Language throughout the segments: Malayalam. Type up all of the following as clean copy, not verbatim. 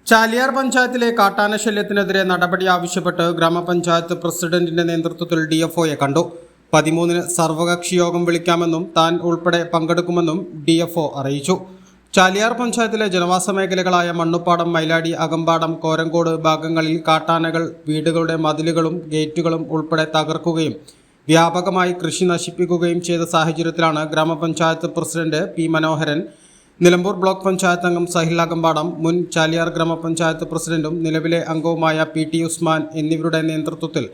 ചാലിയാർ പഞ്ചായത്തിലെ കാട്ടാന ശല്യത്തിനെതിരെ നടപടി ആവശ്യപ്പെട്ട് ഗ്രാമപഞ്ചായത്ത് പ്രസിഡന്റിന്റെ നേതൃത്വത്തിൽ ഡിഎഫ്ഒയെ കണ്ടു. 13-ന് സർവകക്ഷി യോഗം വിളിക്കാമെന്നും താൻ ഉൾപ്പെടെ പങ്കെടുക്കുമെന്നും ഡിഎഫ്ഒ അറിയിച്ചു. ചാലിയാർ പഞ്ചായത്തിലെ ജനവാസ മേഖലകളായ മണ്ണുപ്പാടം, മൈലാടി, അകമ്പാടം, കോരങ്കോട് ഭാഗങ്ങളിൽ കാട്ടാനകൾ വീടുകളുടെ മതിലുകളും ഗേറ്റുകളും ഉൾപ്പെടെ തകർക്കുകയും വ്യാപകമായി കൃഷി നശിപ്പിക്കുകയും ചെയ്ത സാഹചര്യത്തിലാണ് ഗ്രാമപഞ്ചായത്ത് പ്രസിഡന്റ് പി മനോഹരൻ, നിലമ്പൂർ ബ്ലോക്ക് പഞ്ചായത്ത് അംഗം സഹിൽ അകമ്പാടം, മുൻ ചാലിയാർ ഗ്രാമപഞ്ചായത്ത് പ്രസിഡന്റും നിലവിലെ അംഗവുമായ PT ഉസ്മാൻ എന്നിവരുടെ നേതൃത്വത്തിൽ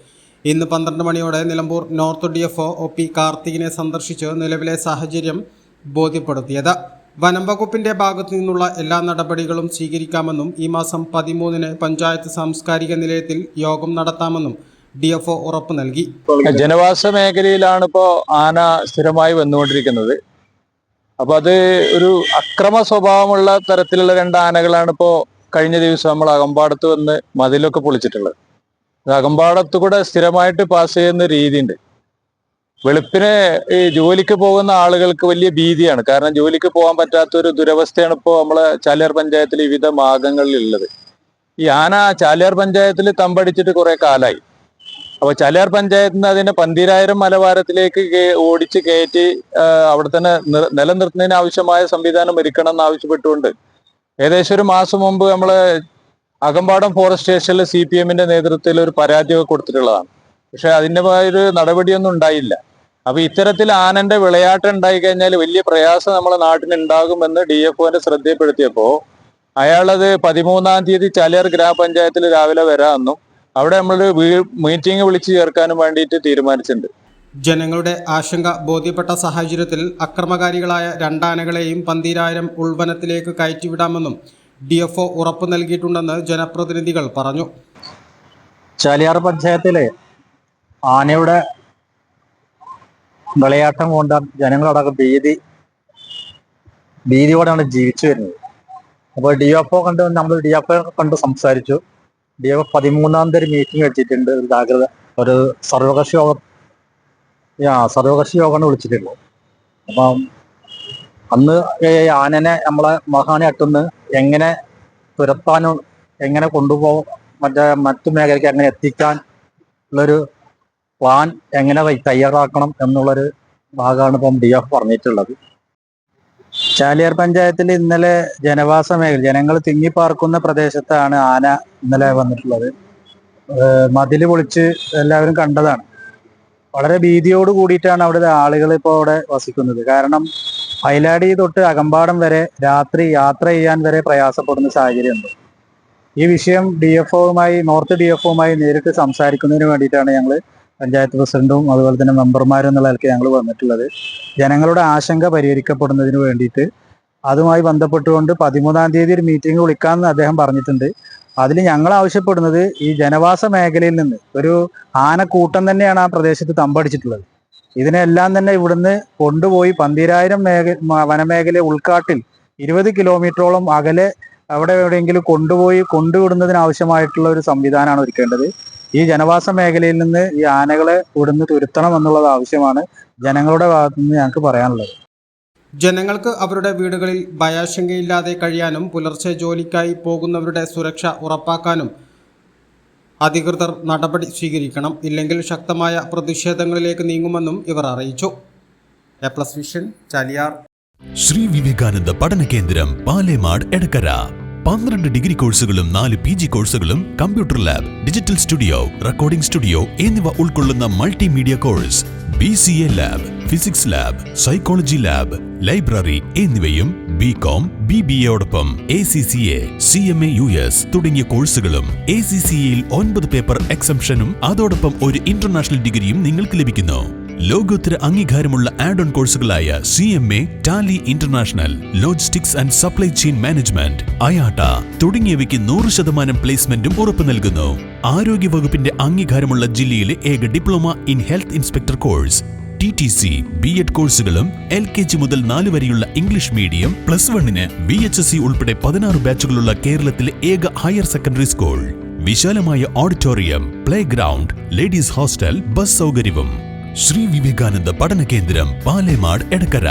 ഇന്ന് 12 മണിയോടെ നിലമ്പൂർ നോർത്ത് ഡിഎഫ്ഒ OP കാർത്തികിനെ സന്ദർശിച്ച് നിലവിലെ സാഹചര്യം ബോധ്യപ്പെടുത്തിയത്. വനം വകുപ്പിന്റെ ഭാഗത്തു നിന്നുള്ള എല്ലാ നടപടികളും സ്വീകരിക്കാമെന്നും ഈ മാസം 13-ന് പഞ്ചായത്ത് സാംസ്കാരിക നിലയത്തിൽ യോഗം നടത്താമെന്നും ഡിഎഫ്ഒ ഉറപ്പ് നൽകി. ജനവാസ മേഖലയിലാണ് ഇപ്പോൾ ആന സ്ഥിരമായി വന്നുകൊണ്ടിരിക്കുന്നത്. അപ്പൊ അത് ഒരു അക്രമ സ്വഭാവമുള്ള തരത്തിലുള്ള 2 ആനകളാണ് ഇപ്പോൾ കഴിഞ്ഞ ദിവസം നമ്മൾ അകമ്പാടത്ത് വന്ന് മതിലൊക്കെ പൊളിച്ചിട്ടുള്ളത്. അകമ്പാടത്ത് കൂടെ സ്ഥിരമായിട്ട് പാസ് ചെയ്യുന്ന രീതിയുണ്ട്. വെളുപ്പിന് ഈ ജോലിക്ക് പോകുന്ന ആളുകൾക്ക് വലിയ ഭീതിയാണ്. കാരണം ജോലിക്ക് പോകാൻ പറ്റാത്തൊരു ദുരവസ്ഥയാണ് ഇപ്പോൾ നമ്മളെ ചാലിയാർ പഞ്ചായത്തിൽ വിവിധ ഭാഗങ്ങളിൽ ഉള്ളത്. ഈ ആന ചാലിയാർ പഞ്ചായത്തിൽ തമ്പടിച്ചിട്ട് കുറെ കാലമായി. അപ്പൊ ചാലിയാർ പഞ്ചായത്തിൽ നിന്ന് അതിനെ 12,000 മലവാരത്തിലേക്ക് ഓടിച്ച് കയറ്റി അവിടെ തന്നെ നിലനിർത്തുന്നതിന് ആവശ്യമായ സംവിധാനം ഒരുക്കണം എന്നാവശ്യപ്പെട്ടുകൊണ്ട് ഏകദേശം ഒരു മാസം മുമ്പ് നമ്മള് അകമ്പാടം ഫോറസ്റ്റ് സ്റ്റേഷനിൽ CPMന്റെ നേതൃത്വത്തിൽ ഒരു പരാതിയൊക്കെ കൊടുത്തിട്ടുള്ളതാണ്. പക്ഷെ അതിൻ്റെ ഒരു നടപടിയൊന്നും ഉണ്ടായില്ല. അപ്പൊ ഇത്തരത്തിൽ ആനന്റെ വിളയാട്ടം ഉണ്ടായി കഴിഞ്ഞാൽ വലിയ പ്രയാസം നമ്മളെ നാട്ടിനുണ്ടാകുമെന്ന് DFOന്റെ ശ്രദ്ധയിൽപ്പെടുത്തിയപ്പോ അയാളത് 13-ാം തീയതി ചാലിയാർ ഗ്രാമപഞ്ചായത്തിൽ രാവിലെ വരാമെന്നും അവിടെ നമ്മളൊരു മീറ്റിംഗ് വിളിച്ചു ചേർക്കാനും വേണ്ടിയിട്ട് തീരുമാനിച്ചിട്ടുണ്ട്. ജനങ്ങളുടെ ആശങ്ക ബോധ്യപ്പെട്ട സാഹചര്യത്തിൽ അക്രമകാരികളായ 2 ആനകളെയും 12,000 ഉൾവനത്തിലേക്ക് കയറ്റിവിടാമെന്നും DFO ഉറപ്പു നൽകിയിട്ടുണ്ടെന്ന് ജനപ്രതിനിധികൾ പറഞ്ഞു. ചാലിയാർ പഞ്ചായത്തിലെ ആനയുടെ വിളയാട്ടം കൊണ്ട് ജനങ്ങളടക്കം ഭീതിയോടെയാണ് ജീവിച്ചു വരുന്നത്. അപ്പോൾ DFO നമ്മൾ DFO കണ്ട് സംസാരിച്ചു. DFO 13-ാം തീയതി മീറ്റിംഗ് വെച്ചിട്ടുണ്ട്. ഒരു സർവകക്ഷി യോഗമാണ് വിളിച്ചിട്ടുള്ളത്. അപ്പം അന്ന് ആനനെ നമ്മളെ മഹാനെ അട്ടുന്ന് എങ്ങനെ തുരത്താനും എങ്ങനെ കൊണ്ടുപോകും മറ്റു മേഖലയ്ക്ക് എങ്ങനെ എത്തിക്കാൻ ഉള്ളൊരു പ്ലാൻ എങ്ങനെ തയ്യാറാക്കണം എന്നുള്ളൊരു ഭാഗമാണ് ഇപ്പം DFO പറഞ്ഞിട്ടുള്ളത്. ചാലിയാർ പഞ്ചായത്തിൽ ഇന്നലെ ജനവാസ മേഖല ജനങ്ങൾ തിങ്ങിപ്പാർക്കുന്ന പ്രദേശത്താണ് ആന ഇന്നലെ വന്നിട്ടുള്ളത്. മതില് പൊളിച്ച് എല്ലാവരും കണ്ടതാണ്. വളരെ ഭീതിയോട് കൂടിയിട്ടാണ് അവിടെ ആളുകൾ ഇപ്പോൾ അവിടെ വസിക്കുന്നത്. കാരണം മൈലാടി തൊട്ട് അകമ്പാടം വരെ രാത്രി യാത്ര ചെയ്യാൻ വരെ പ്രയാസപ്പെടുന്ന സാഹചര്യമുണ്ട്. ഈ വിഷയം നോർത്ത് DFOയുമായി നേരിട്ട് സംസാരിക്കുന്നതിന് വേണ്ടിയിട്ടാണ് ഞങ്ങൾ പഞ്ചായത്ത് പ്രസിഡന്റും അതുപോലെ തന്നെ മെമ്പർമാരും എന്നുള്ള നിലയ്ക്ക് ഞങ്ങൾ വന്നിട്ടുള്ളത്. ജനങ്ങളുടെ ആശങ്ക പരിഹരിക്കപ്പെടുന്നതിന് വേണ്ടിയിട്ട് അതുമായി ബന്ധപ്പെട്ടുകൊണ്ട് 13-ാം തീയതി ഒരു മീറ്റിംഗ് വിളിക്കാമെന്ന് അദ്ദേഹം പറഞ്ഞിട്ടുണ്ട്. അതിൽ ഞങ്ങൾ ആവശ്യപ്പെടുന്നത് ഈ ജനവാസ മേഖലയിൽ നിന്ന് ഒരു ആനക്കൂട്ടം തന്നെയാണ് ആ പ്രദേശത്ത് തമ്പടിച്ചിട്ടുള്ളത്. ഇതിനെല്ലാം തന്നെ ഇവിടുന്ന് കൊണ്ടുപോയി 12,000 വനമേഖല ഉൾക്കാട്ടിൽ 20 കിലോമീറ്ററോളം അകലെ അവിടെ എവിടെയെങ്കിലും കൊണ്ടുവിടുന്നതിന് ആവശ്യമായിട്ടുള്ള ഒരു സംവിധാനമാണ് ഒരുക്കേണ്ടത്. ഈ ജനവാസ മേഖലയിൽ നിന്ന് ഈ ആനകളെ ഇവിടുന്ന് തുരത്തണം എന്നുള്ളത് ആവശ്യമാണ് ജനങ്ങളുടെ ഭാഗത്തു നിന്ന് ഞങ്ങൾക്ക് പറയാനുള്ളത്. ജനങ്ങൾക്ക് അവരുടെ വീടുകളിൽ ഭയാശങ്കയില്ലാതെ കഴിയാനും പുലർച്ചെ ജോലിക്കായി പോകുന്നവരുടെ സുരക്ഷ ഉറപ്പാക്കാനും അധികൃതർ നടപടി സ്വീകരിക്കണം. ഇല്ലെങ്കിൽ ശക്തമായ പ്രതിഷേധങ്ങളിലേക്ക് നീങ്ങുമെന്നും ഇവർ അറിയിച്ചു. A+ vision, Chaliyar. ശ്രീ വിവേകാനന്ദ പഠന കേന്ദ്രം, പാലേമാട്, എടക്കര. 12 ഡിഗ്രി കോഴ്സുകളും 4 PG കോഴ്സുകളും, computer lab, digital studio, recording studio എന്നിവ ഉൾക്കൊള്ളുന്ന multimedia course, BCA lab, physics lab, psychology lab, library എന്നിവയും BCom BBAയോടൊപ്പം ACCA, CMA US തുടങ്ങിയ കോഴ്സുകളും. ACCAയിൽ 9 പേപ്പർ എക്സംഷനും അതോടൊപ്പം ഒരു ഇന്റർനാഷണൽ ഡിഗ്രിയും നിങ്ങൾക്ക് ലഭിക്കുന്നു. ലോകോത്തര അംഗീകാരമുള്ള ആഡ് ഓൺ കോഴ്സുകളായ CMA, Tally international, logistics and supply chain management, IATA തുടങ്ങിയവയ്ക്ക് 100% പ്ലേസ്മെന്റും ഉറപ്പു നൽകുന്നു. ആരോഗ്യ വകുപ്പിന്റെ അംഗീകാരമുള്ള ജില്ലയിലെ ഏക diploma in health inspector course, TTC, B.Ed കോഴ്സുകളും, LKG മുതൽ 4 വരെയുള്ള ഇംഗ്ലീഷ് മീഡിയം, +1-ന് VHSC ഉൾപ്പെടെ 16 ബാച്ചുകളുള്ള കേരളത്തിലെ ഏക ഹയർ സെക്കൻഡറി സ്കൂൾ, വിശാലമായ auditorium, play ground, ladies hostel, bus സൗകര്യവും. ശ്രീ വിവേകാനന്ദ പഠന കേന്ദ്രം, പാലേമാട്, എടക്കര.